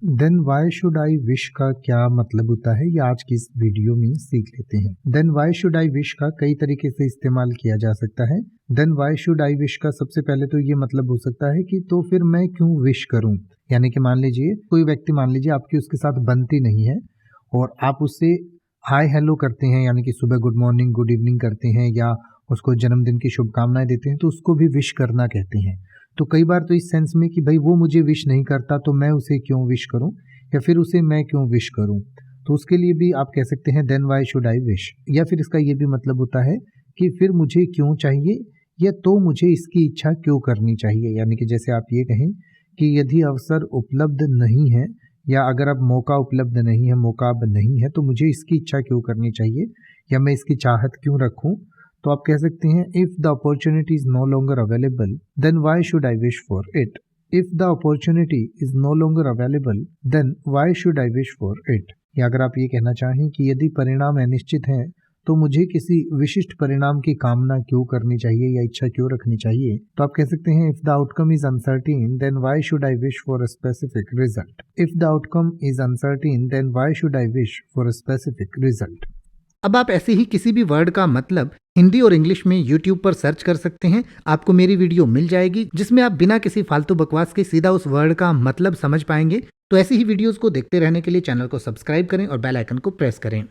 Then why should I wish का क्या मतलब होता है, ये आज की इस वीडियो में सीख लेते हैं। Then why should I wish का कई तरीके से इस्तेमाल किया जा सकता है। Then why should I wish का सबसे पहले तो ये मतलब हो सकता है कि तो फिर मैं क्यों विश करूं, यानी कि मान लीजिए कोई व्यक्ति, मान लीजिए आपकी उसके साथ बनती नहीं है और आप उससे हाय हेलो करते हैं, यानी कि सुबह गुड मॉर्निंग गुड इवनिंग करते हैं या उसको जन्मदिन की शुभकामनाएं देते हैं, तो उसको भी विश करना कहते हैं। तो कई बार तो इस सेंस में कि भाई वो मुझे विश नहीं करता तो मैं उसे क्यों विश करूं, या फिर उसे मैं क्यों विश करूं, तो उसके लिए भी आप कह सकते हैं then why should I wish. या फिर इसका ये भी मतलब होता है कि फिर मुझे क्यों चाहिए, या तो मुझे इसकी इच्छा क्यों करनी चाहिए, यानी कि जैसे आप ये कहें कि यदि अवसर उपलब्ध नहीं है या अगर अब मौका उपलब्ध नहीं है, मौका अब नहीं है, तो मुझे इसकी इच्छा क्यों करनी चाहिए या मैं इसकी चाहत क्यों रखूं। तो आप कह सकते हैं if the opportunity is no longer available then why should I wish for it. If the opportunity is no longer available then why should I wish for it. या अगर आप ये कहना चाहें कि यदि परिणाम अनिश्चित हैं तो मुझे किसी विशिष्ट परिणाम की कामना क्यों करनी चाहिए या इच्छा क्यों रखनी चाहिए, तो आप कह सकते हैं if the outcome is uncertain then why should I wish for a specific result. If the outcome is uncertain then why should I wish for a specific result. अब आप ऐसे ही किसी भी वर्ड का मतलब हिंदी और इंग्लिश में YouTube पर सर्च कर सकते हैं। आपको मेरी वीडियो मिल जाएगी जिसमें आप बिना किसी फालतू बकवास के सीधा उस वर्ड का मतलब समझ पाएंगे। तो ऐसी ही वीडियोस को देखते रहने के लिए चैनल को सब्सक्राइब करें और बेल आइकन को प्रेस करें।